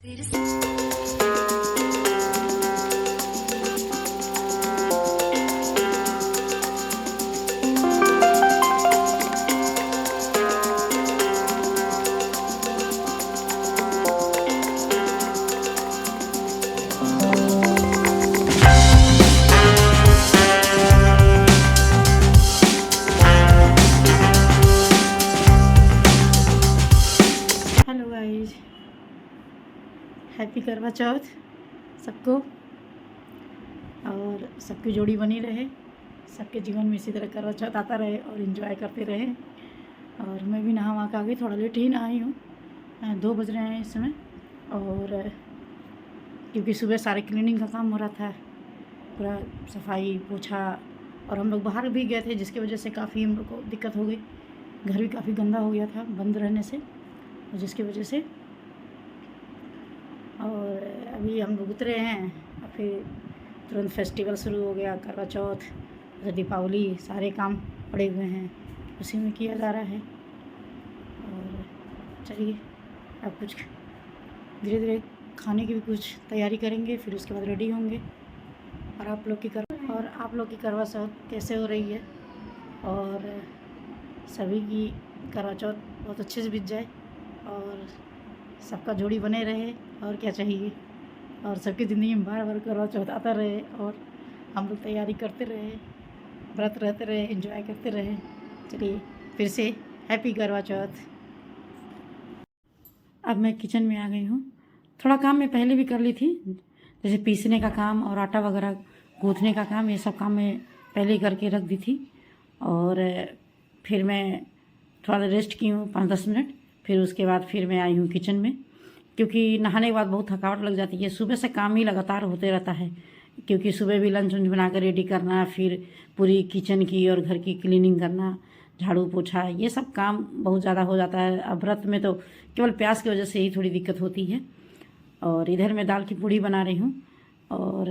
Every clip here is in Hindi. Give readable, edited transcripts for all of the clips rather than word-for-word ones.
हेलो गाइस, हैप्पी करवा चौथ सबको। और सबकी जोड़ी बनी रहे, सबके जीवन में इसी तरह करवा चौथ आता रहे और इन्जॉय करते रहे। और मैं भी नहा वहा के आ गई, थोड़ा लेट ही नहाई हूँ, 2 बज रहे हैं इस समय। और क्योंकि सुबह सारे क्लीनिंग का काम हो रहा था, पूरा सफाई पोछा, और हम लोग बाहर भी गए थे जिसकी वजह से काफ़ी हम लोग को दिक्कत हो गई। घर भी काफ़ी गंदा हो गया था बंद रहने से, जिसकी वजह से। और अभी हम लोग उतरे हैं, और फिर तुरंत फेस्टिवल शुरू हो गया, करवा चौथ, फिर दीपावली, सारे काम पड़े हुए हैं, उसी में किया जा रहा है। और चलिए अब कुछ धीरे धीरे खाने की भी कुछ तैयारी करेंगे, फिर उसके बाद रेडी होंगे। और आप लोग की करवा चौथ कैसे हो रही है, और सभी की करवा चौथ बहुत अच्छे से बीत जाए, और सबका जोड़ी बने रहे, और क्या चाहिए। और सबकी ज़िंदगी में बार बार करवा चौथ आता रहे, और हम लोग तैयारी करते रहे, व्रत रहते रहे, एंजॉय करते रहे। चलिए फिर से हैप्पी करवा चौथ। अब मैं किचन में आ गई हूँ। थोड़ा काम मैं पहले भी कर ली थी, जैसे पीसने का काम और आटा वगैरह गूँथने का काम, ये सब काम मैं पहले ही करके रख दी थी। और फिर मैं थोड़ा रेस्ट की हूँ 5-10 मिनट, फिर उसके बाद फिर मैं आई हूँ किचन में, क्योंकि नहाने के बाद बहुत थकावट लग जाती है। सुबह से काम ही लगातार होते रहता है, क्योंकि सुबह भी लंच वंच बना कर रेडी करना, फिर पूरी किचन की और घर की क्लीनिंग करना, झाड़ू पोछा, ये सब काम बहुत ज़्यादा हो जाता है। अब व्रत में तो केवल प्यास की वजह से ही थोड़ी दिक्कत होती है। और इधर मैं दाल की पूड़ी बना रही हूँ, और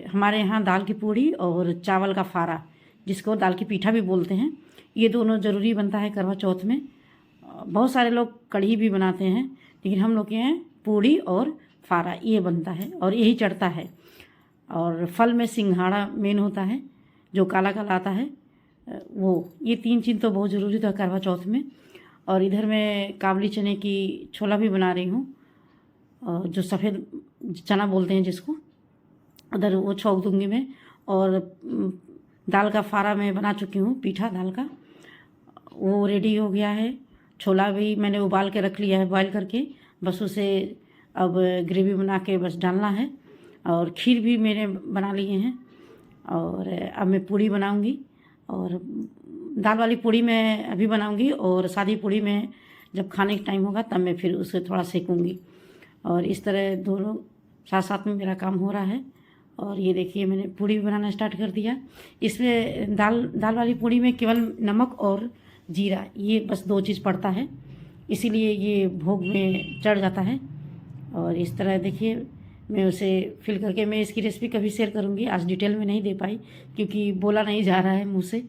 हमारे यहाँ दाल की पूड़ी और चावल का फारा, जिसको दाल की पीठा भी बोलते हैं, ये दोनों ज़रूरी बनता है करवा चौथ में। बहुत सारे लोग कढ़ी भी बनाते हैं, लेकिन हम लोग के यहाँ पूड़ी और फारा ये बनता है, और यही चढ़ता है। और फल में सिंघाड़ा मेन होता है, जो काला काला आता है वो। ये 3 चीज़ तो बहुत ज़रूरी था करवा चौथ में। और इधर मैं काबली चने की छोला भी बना रही हूँ, जो सफ़ेद चना बोलते हैं जिसको, उधर वो छोंक दूँगी मैं। और दाल का फारा मैं बना चुकी हूँ, पीठा दाल का, वो रेडी हो गया है। छोला भी मैंने उबाल के रख लिया है, बॉयल करके, बस उसे अब ग्रेवी बना के बस डालना है। और खीर भी मैंने बना लिए हैं। और अब मैं पूड़ी बनाऊंगी, और दाल वाली पूड़ी मैं अभी बनाऊंगी, और सादी पूड़ी में जब खाने का टाइम होगा तब मैं फिर उसे थोड़ा सेकूंगी। और इस तरह दोनों साथ साथ में मेरा काम हो रहा है। और ये देखिए मैंने पूड़ी बनाना स्टार्ट कर दिया। इसमें दाल वाली पूड़ी में केवल नमक और जीरा, ये बस 2 चीज़ पड़ता है, इसीलिए ये भोग में चढ़ जाता है। और इस तरह देखिए मैं उसे फिल करके, मैं इसकी रेसिपी कभी शेयर करूँगी, आज डिटेल में नहीं दे पाई क्योंकि बोला नहीं जा रहा है मुँह से,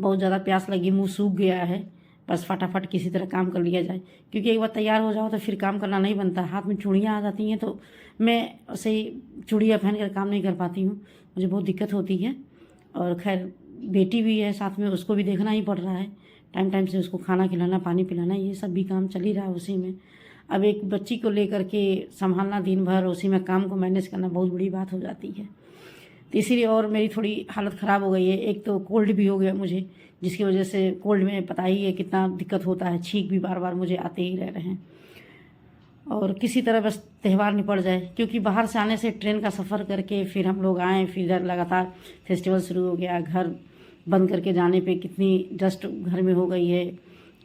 बहुत ज़्यादा प्यास लगी, मुँह सूख गया है। बस फटाफट किसी तरह काम कर लिया जाए, क्योंकि एक बार तैयार हो जाओ तो फिर काम करना नहीं बनता। हाथ में चूड़ियाँ आ जाती हैं, तो मैं ऐसे ही चूड़ियाँ पहन कर काम नहीं कर पाती हूँ, मुझे बहुत दिक्कत होती है। और खैर बेटी भी है साथ में, उसको भी देखना ही पड़ रहा है, टाइम टाइम से उसको खाना खिलाना, पानी पिलाना, ये सब भी काम चल ही रहा है उसी में। अब एक बच्ची को लेकर के संभालना दिन भर, उसी में काम को मैनेज करना बहुत बड़ी बात हो जाती है। तो इसीलिए और मेरी थोड़ी हालत ख़राब हो गई है। एक तो कोल्ड भी हो गया मुझे, जिसकी वजह से कोल्ड में पता ही है कितना दिक्कत होता है, छींक भी बार बार मुझे आते ही रह रहे हैं। और किसी तरह बस त्यौहार निपट जाए, क्योंकि बाहर से आने से ट्रेन का सफ़र करके फिर हम लोग आए, फिर लगातार फेस्टिवल शुरू हो गया। घर बंद करके जाने पे कितनी डस्ट घर में हो गई है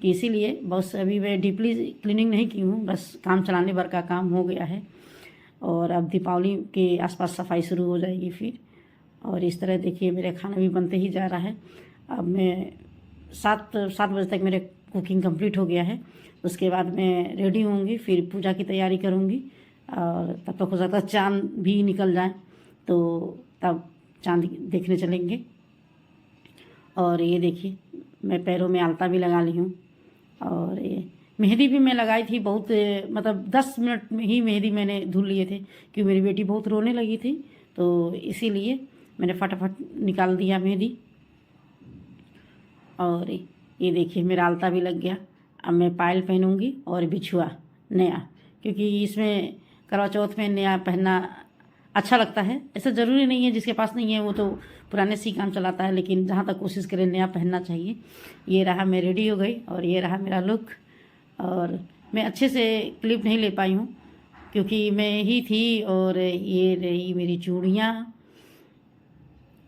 कि इसीलिए बस अभी मैं डीपली क्लीनिंग नहीं की हूँ, बस काम चलाने भर का काम हो गया है। और अब दीपावली के आसपास सफाई शुरू हो जाएगी फिर। और इस तरह देखिए मेरे खाना भी बनते ही जा रहा है। अब मैं 7 बजे तक मेरे कुकिंग कंप्लीट हो गया है, उसके बाद मैं रेडी होंगी, फिर पूजा की तैयारी करूँगी। और तब तक हो सकता है चाँद भी निकल जाए, तो तब चाँद देखने चलेंगे। और ये देखिए मैं पैरों में आलता भी लगा ली हूँ, और ये मेहंदी भी मैं लगाई थी बहुत, मतलब 10 मिनट में ही मेहंदी मैंने धुल लिए थे, क्योंकि मेरी बेटी बहुत रोने लगी थी, तो इसीलिए मैंने फटाफट निकाल दिया मेहंदी। और ये देखिए मेरा आलता भी लग गया। अब मैं पायल पहनूंगी और बिछुआ नया, क्योंकि इसमें करवा चौथ में नया पहनना अच्छा लगता है। ऐसा ज़रूरी नहीं है जिसके पास नहीं है वो तो पुराने से ही काम चलाता है, लेकिन जहाँ तक कोशिश करें नया पहनना चाहिए। ये रहा, मैं रेडी हो गई और ये रहा मेरा लुक। और मैं अच्छे से क्लिप नहीं ले पाई हूँ क्योंकि मैं ही थी। और ये रही मेरी चूड़ियाँ।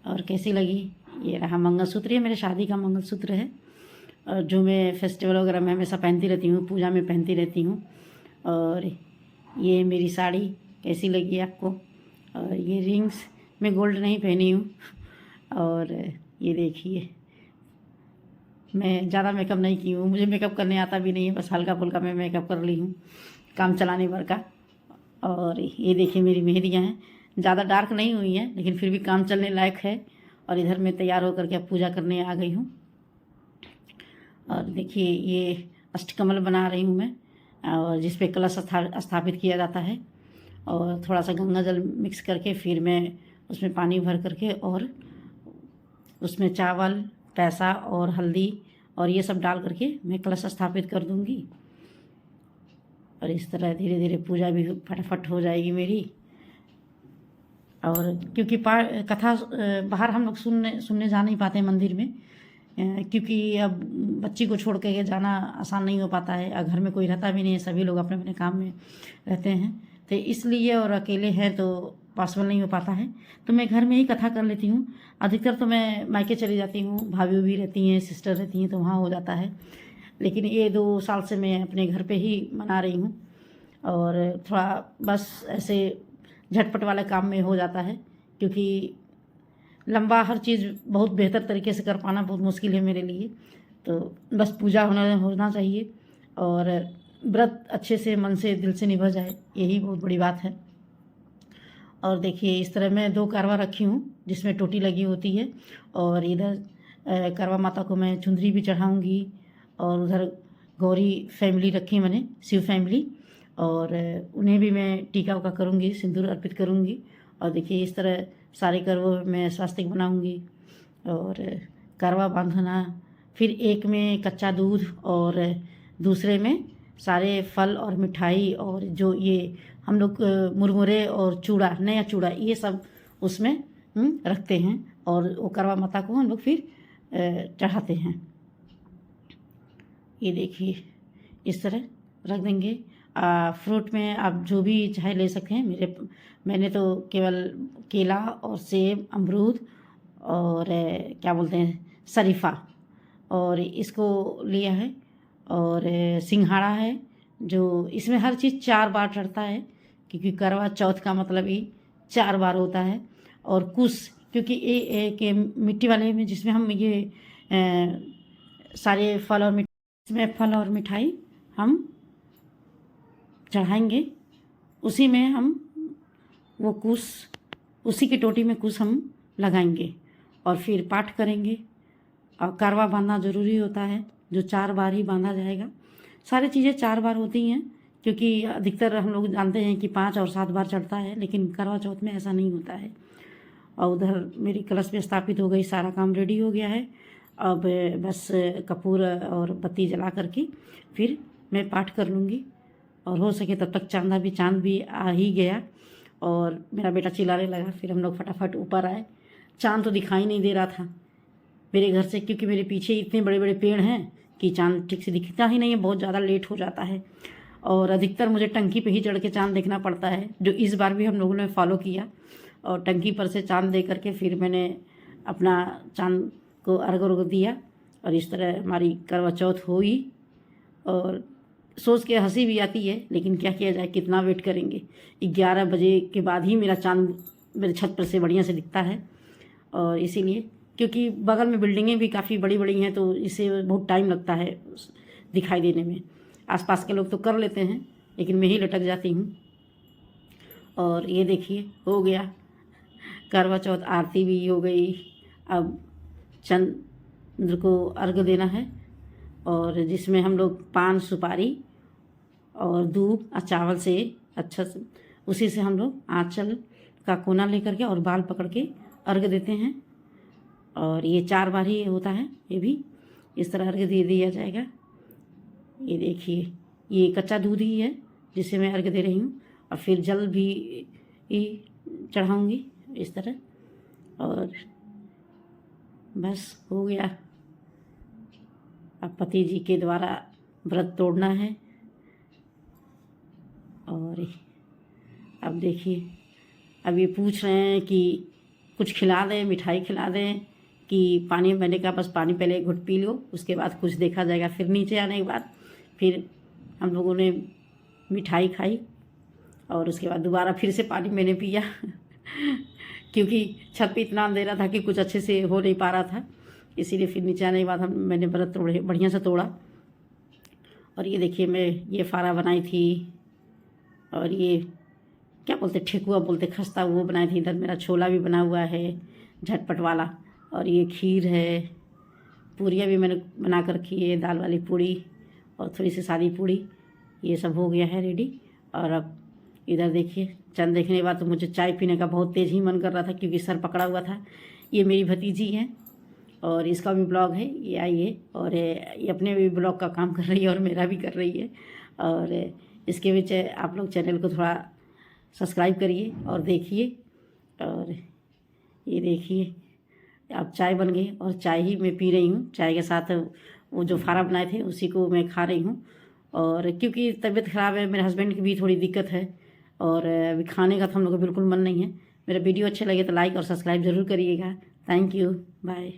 और कैसी लगी? ये रहा मंगलसूत्र, ये मेरे शादी का मंगलसूत्र है, और जो मैं फेस्टिवल वगैरह में हमेशा पहनती रहती हूँ, पूजा में पहनती रहती हूँ। और ये मेरी साड़ी कैसी लगी आपको? और ये रिंग्स मैं गोल्ड नहीं पहनी हूँ। और ये देखिए मैं ज़्यादा मेकअप नहीं की हूँ, मुझे मेकअप करने आता भी नहीं है, बस हल्का फुल्का मैं मेकअप कर ली हूँ काम चलाने भर का। और ये देखिए मेरी मेहंदियाँ हैं, ज़्यादा डार्क नहीं हुई हैं लेकिन फिर भी काम चलने लायक है। और इधर मैं तैयार होकर के अब पूजा करने आ गई हूँ। और देखिए ये अष्टकमल बना रही हूँ मैं, और जिस पे कलश स्थापित किया जाता है। और थोड़ा सा गंगा जल मिक्स करके फिर मैं उसमें पानी भर करके और उसमें चावल, पैसा और हल्दी और ये सब डाल करके मैं कलश स्थापित कर दूँगी। और इस तरह धीरे धीरे पूजा भी फटाफट हो जाएगी मेरी। और क्योंकि कथा बाहर हम लोग सुनने जा नहीं पाते मंदिर में, क्योंकि अब बच्ची को छोड़ के जाना आसान नहीं हो पाता है, और घर में कोई रहता भी नहीं है, सभी लोग अपने अपने काम में रहते हैं, तो इसलिए, और अकेले हैं तो पॉसिबल नहीं हो पाता है। तो मैं घर में ही कथा कर लेती हूँ। अधिकतर तो मैं मायके चली जाती हूँ, भाभी भी रहती हैं, सिस्टर रहती हैं, तो वहाँ हो जाता है। लेकिन ये 2 साल से मैं अपने घर पे ही मना रही हूँ। और थोड़ा बस ऐसे झटपट वाले काम में हो जाता है, क्योंकि लंबा हर चीज़ बहुत बेहतर तरीके से कर पाना बहुत मुश्किल है मेरे लिए। तो बस पूजा होना चाहिए और व्रत अच्छे से मन से दिल से निभा जाए, यही बहुत बड़ी बात है। और देखिए इस तरह मैं 2 करवा रखी हूँ जिसमें टोटी लगी होती है, और इधर करवा माता को मैं चुंदरी भी चढ़ाऊँगी, और उधर गौरी फैमिली रखी मैंने, शिव फैमिली, और उन्हें भी मैं टीका उका करूँगी, सिंदूर अर्पित करूँगी। और देखिए इस तरह सारे करवों में स्वास्तिक बनाऊँगी और करवा बांधना, फिर एक में कच्चा दूध और दूसरे में सारे फल और मिठाई, और जो ये हम लोग मुरमुरे और चूड़ा, नया चूड़ा, ये सब उसमें रखते हैं, और वो करवा माता को हम लोग फिर चढ़ाते हैं। ये देखिए इस तरह रख देंगे। फ्रूट में आप जो भी चाहे ले सकते हैं। मैंने तो केवल केला और सेब, अमरूद और क्या बोलते हैं, शरीफा, और इसको लिया है। और सिंघाड़ा है, जो इसमें हर चीज़ 4 बार चढ़ता है, क्योंकि करवा चौथ का मतलब ही 4 बार होता है। और कुश, क्योंकि ये एक मिट्टी वाले में जिसमें हम ये सारे फल और इसमें फल और मिठाई हम चढ़ाएंगे, उसी में हम वो कुश, उसी की टोटी में कुश हम लगाएंगे और फिर पाठ करेंगे। और करवा बांधना ज़रूरी होता है, जो 4 बार ही बांधा जाएगा। सारी चीज़ें 4 बार होती हैं, क्योंकि अधिकतर हम लोग जानते हैं कि 5 और 7 बार चढ़ता है, लेकिन करवा चौथ में ऐसा नहीं होता है। और उधर मेरी कलश में स्थापित हो गई, सारा काम रेडी हो गया है। अब बस कपूर और बत्ती जला करके फिर मैं पाठ कर लूँगी, और हो सके तब तक चांद भी आ ही गया। और मेरा बेटा चिल्लाने लगा, फिर हम लोग फटाफट ऊपर आए। चांद तो दिखाई नहीं दे रहा था मेरे घर से, क्योंकि मेरे पीछे इतने बड़े बड़े पेड़ हैं कि चांद ठीक से दिखता ही नहीं है, बहुत ज़्यादा लेट हो जाता है। और अधिकतर मुझे टंकी पे ही चढ़ के चांद देखना पड़ता है, जो इस बार भी हम लोगों ने फॉलो किया। और टंकी पर से चांद दे करके फिर मैंने अपना चांद को अर्घ वर्घ दिया, और इस तरह हमारी करवा चौथ हुई। और सोच के हंसी भी आती है, लेकिन क्या किया जाए, कितना वेट करेंगे। 11 बजे के बाद ही मेरा चांद मेरे छत पर से बढ़िया से दिखता है। और इसीलिए, क्योंकि बगल में बिल्डिंगें भी काफ़ी बड़ी बड़ी हैं, तो इससे बहुत टाइम लगता है दिखाई देने में। आसपास के लोग तो कर लेते हैं, लेकिन मैं ही लटक जाती हूँ। और ये देखिए हो गया करवा चौथ, आरती भी हो गई। अब चंद्र को अर्घ देना है, और जिसमें हम लोग पान सुपारी और दूब और चावल से अच्छा से उसी से हम लोग आंचल का कोना लेकर के और बाल पकड़ के अर्घ देते हैं। और ये 4 बार ही होता है, ये भी इस तरह अर्घ दे दिया जाएगा। ये देखिए, ये कच्चा दूध ही है जिसे मैं अर्घ दे रही हूँ, और फिर जल भी चढ़ाऊँगी इस तरह। और बस हो गया, अब पति जी के द्वारा व्रत तोड़ना है। और अब देखिए, अब ये पूछ रहे हैं कि कुछ खिला दें, मिठाई खिला दें कि पानी। मैंने कहा बस पानी पहले एक घुट पी लो, उसके बाद कुछ देखा जाएगा। फिर नीचे आने के बाद फिर हम लोगों ने मिठाई खाई और उसके बाद दोबारा फिर से पानी मैंने पिया क्योंकि छत पे इतना अंधेरा था कि कुछ अच्छे से हो नहीं पा रहा था, इसीलिए फिर नीचे आने के बाद मैंने व्रत तोड़े, बढ़िया से तोड़ा। और ये देखिए, मैं ये फारा बनाई थी, और ये क्या बोलते, ठेकुआ बोलते, खस्ता, वो बनाई थी। इधर मेरा छोला भी बना हुआ है झटपट वाला, और ये खीर है। पूरियाँ भी मैंने बना कर रखी है, दाल वाली पूड़ी और थोड़ी सी सादी पूड़ी। ये सब हो गया है रेडी। और अब इधर देखिए, चंद देखने के बाद तो मुझे चाय पीने का बहुत तेज़ ही मन कर रहा था क्योंकि सर पकड़ा हुआ था। ये मेरी भतीजी है और इसका भी ब्लॉग है, ये आई है और ये अपने भी ब्लॉग का काम कर रही है और मेरा भी कर रही है। और इसके बीच आप लोग चैनल को थोड़ा सब्सक्राइब करिए और देखिए। और ये देखिए, अब चाय बन गई और चाय ही मैं पी रही हूँ। चाय के साथ वो जो फारा बनाए थे उसी को मैं खा रही हूँ। और क्योंकि तबीयत ख़राब है, मेरे हस्बैंड की भी थोड़ी दिक्कत है और अभी खाने का तो हम लोग का बिल्कुल मन नहीं है। मेरा वीडियो अच्छे लगे तो लाइक और सब्सक्राइब ज़रूर करिएगा। Thank you, bye.